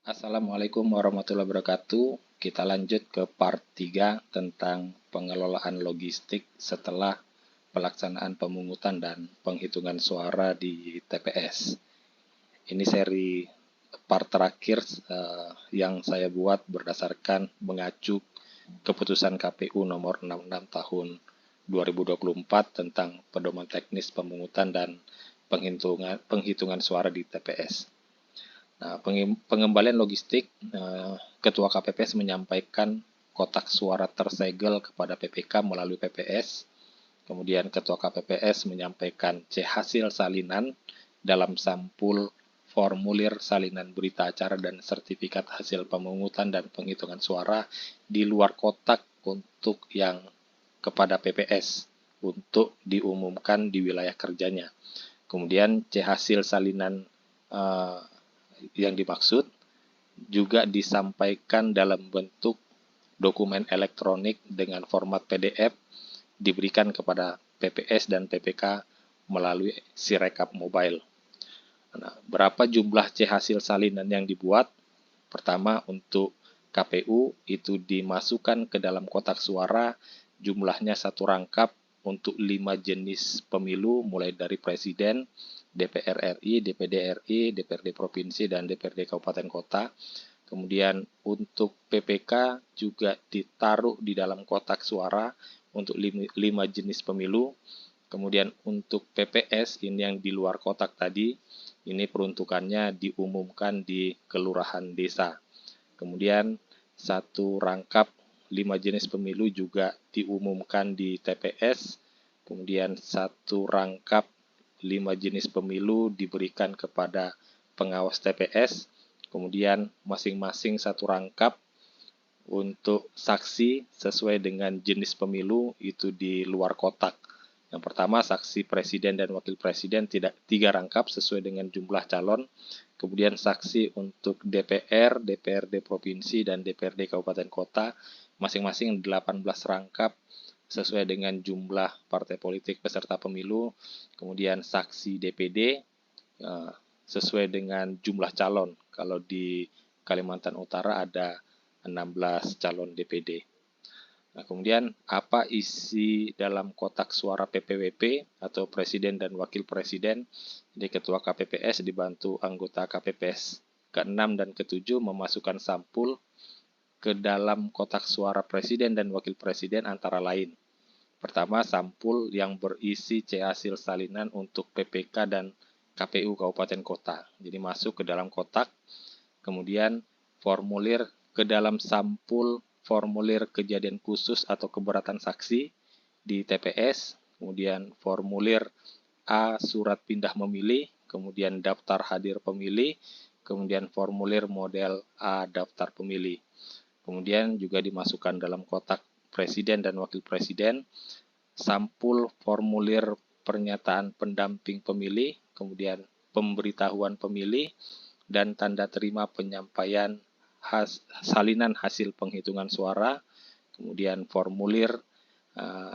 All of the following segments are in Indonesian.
Assalamualaikum warahmatullahi wabarakatuh. Kita lanjut ke part 3 tentang pengelolaan logistik setelah pelaksanaan pemungutan dan penghitungan suara di TPS. Ini seri part terakhir yang saya buat berdasarkan mengacu keputusan KPU nomor 66 tahun 2024 tentang pedoman teknis pemungutan dan penghitungan suara di TPS. Nah, pengembalian logistik, Ketua KPPS menyampaikan kotak suara tersegel kepada PPK melalui PPS. Kemudian Ketua KPPS menyampaikan C hasil salinan dalam sampul formulir salinan berita acara dan sertifikat hasil pemungutan dan penghitungan suara di luar kotak untuk yang kepada PPS untuk diumumkan di wilayah kerjanya. Kemudian C hasil salinan yang dimaksud juga disampaikan dalam bentuk dokumen elektronik dengan format PDF diberikan kepada PPS dan PPK melalui Sirekap Mobile. Nah, berapa jumlah C hasil salinan yang dibuat? Pertama, untuk KPU itu dimasukkan ke dalam kotak suara jumlahnya satu rangkap untuk 5 jenis pemilu mulai dari Presiden, DPR RI, DPD RI, DPRD Provinsi, dan DPRD Kabupaten Kota. Kemudian untuk PPK juga ditaruh di dalam kotak suara untuk 5 jenis pemilu. Kemudian untuk PPS ini yang di luar kotak tadi, ini peruntukannya diumumkan di kelurahan desa. Kemudian satu rangkap 5 jenis pemilu juga diumumkan di TPS. Kemudian satu rangkap 5 jenis pemilu diberikan kepada pengawas TPS, kemudian masing-masing satu rangkap untuk saksi sesuai dengan jenis pemilu itu di luar kotak. Yang pertama, saksi presiden dan wakil presiden tidak 3 rangkap sesuai dengan jumlah calon. Kemudian saksi untuk DPR, DPRD Provinsi, dan DPRD Kabupaten Kota masing-masing 18 rangkap sesuai dengan jumlah partai politik peserta pemilu, kemudian saksi DPD sesuai dengan jumlah calon. Kalau di Kalimantan Utara ada 16 calon DPD. Nah, kemudian apa isi dalam kotak suara PPWP atau Presiden dan Wakil Presiden? Jadi Ketua KPPS dibantu anggota KPPS ke-6 dan ke-7 memasukkan sampul ke dalam kotak suara Presiden dan Wakil Presiden antara lain. Pertama, sampul yang berisi C hasil salinan untuk PPK dan KPU Kabupaten Kota. Jadi masuk ke dalam kotak, kemudian formulir ke dalam sampul formulir kejadian khusus atau keberatan saksi di TPS, kemudian formulir A surat pindah memilih, kemudian daftar hadir pemilih, kemudian formulir model A daftar pemilih. Kemudian juga dimasukkan dalam kotak Presiden dan Wakil Presiden sampul formulir pernyataan pendamping pemilih, kemudian pemberitahuan pemilih, dan tanda terima penyampaian salinan hasil penghitungan suara, kemudian formulir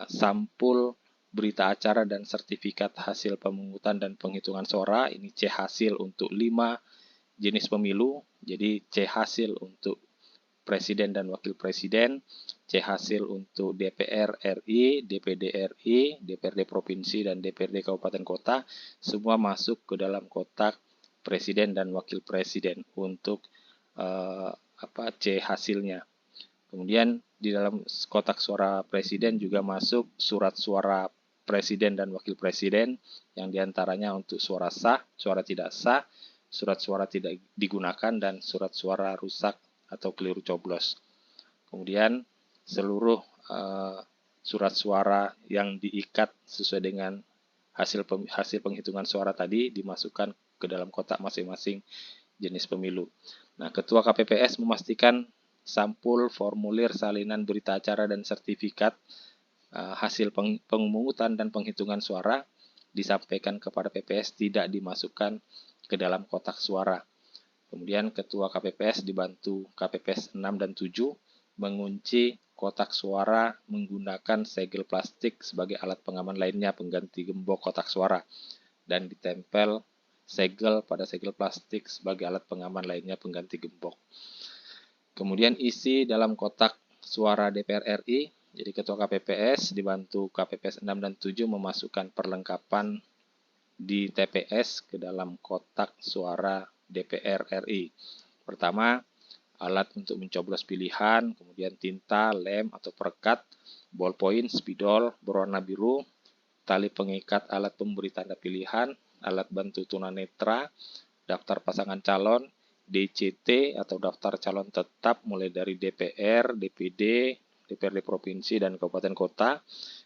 sampul berita acara dan sertifikat hasil pemungutan dan penghitungan suara. Ini C hasil untuk 5 jenis pemilu, jadi C hasil untuk Presiden dan Wakil Presiden, C hasil untuk DPR RI, DPD RI, DPRD Provinsi, dan DPRD Kabupaten Kota, semua masuk ke dalam kotak Presiden dan Wakil Presiden untuk C hasilnya. Kemudian di dalam kotak suara Presiden juga masuk surat suara Presiden dan Wakil Presiden yang diantaranya untuk suara sah, suara tidak sah, surat suara tidak digunakan, dan surat suara rusak atau keliru coblos. Kemudian seluruh surat suara yang diikat sesuai dengan hasil penghitungan suara tadi dimasukkan ke dalam kotak masing-masing jenis pemilu. Nah, Ketua KPPS memastikan sampul formulir salinan berita acara dan sertifikat hasil pemungutan dan penghitungan suara disampaikan kepada PPS tidak dimasukkan ke dalam kotak suara. Kemudian Ketua KPPS dibantu KPPS 6 dan 7 mengunci kotak suara menggunakan segel plastik sebagai alat pengaman lainnya pengganti gembok kotak suara dan ditempel segel pada segel plastik sebagai alat pengaman lainnya pengganti gembok. Kemudian isi dalam kotak suara DPR RI. Jadi Ketua KPPS dibantu KPPS 6 dan 7 memasukkan perlengkapan di TPS ke dalam kotak suara DPR RI. Pertama, alat untuk mencoblos pilihan, kemudian tinta, lem atau perekat, ballpoint, spidol berwarna biru, tali pengikat alat pemberi tanda pilihan, alat bantu tunanetra, daftar pasangan calon, DCT atau daftar calon tetap mulai dari DPR, DPD, DPRD provinsi dan kabupaten kota,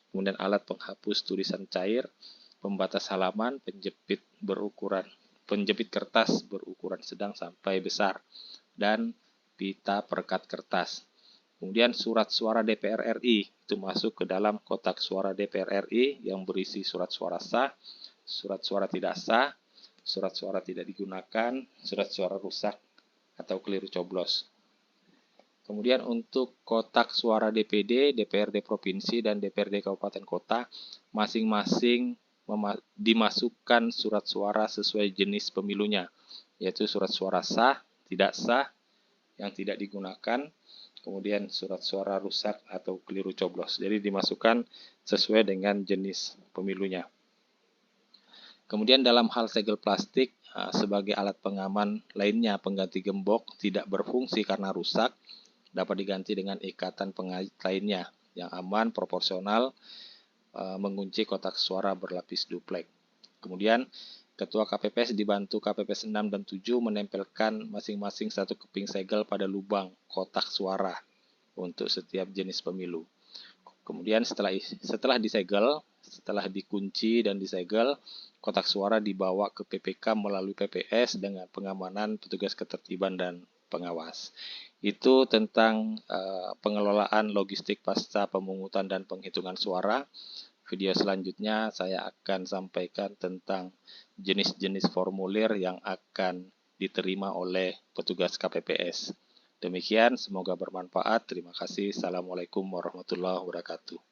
kemudian alat penghapus tulisan cair, pembatas halaman, penjepit kertas berukuran sedang sampai besar, dan pita perekat kertas. Kemudian surat suara DPR RI itu masuk ke dalam kotak suara DPR RI yang berisi surat suara sah, surat suara tidak sah, surat suara tidak digunakan, surat suara rusak atau keliru coblos. Kemudian untuk kotak suara DPD, DPRD provinsi, dan DPRD kabupaten kota, masing-masing dimasukkan surat suara sesuai jenis pemilunya, yaitu surat suara sah, tidak sah, yang tidak digunakan, kemudian surat suara rusak atau keliru coblos. Jadi dimasukkan sesuai dengan jenis pemilunya. Kemudian dalam hal segel plastik, sebagai alat pengaman lainnya pengganti gembok tidak berfungsi karena rusak, dapat diganti dengan ikatan pengait lainnya yang aman, proporsional, mengunci kotak suara berlapis duplek. Kemudian Ketua KPPS dibantu KPPS 6 dan 7 menempelkan masing-masing satu keping segel pada lubang kotak suara untuk setiap jenis pemilu. Kemudian setelah disegel, setelah dikunci dan disegel, kotak suara dibawa ke PPK melalui PPS dengan pengamanan petugas ketertiban dan pengawas. Itu tentang pengelolaan logistik pasca pemungutan dan penghitungan suara. Video selanjutnya saya akan sampaikan tentang jenis-jenis formulir yang akan diterima oleh petugas KPPS. Demikian, semoga bermanfaat. Terima kasih. Assalamualaikum warahmatullahi wabarakatuh.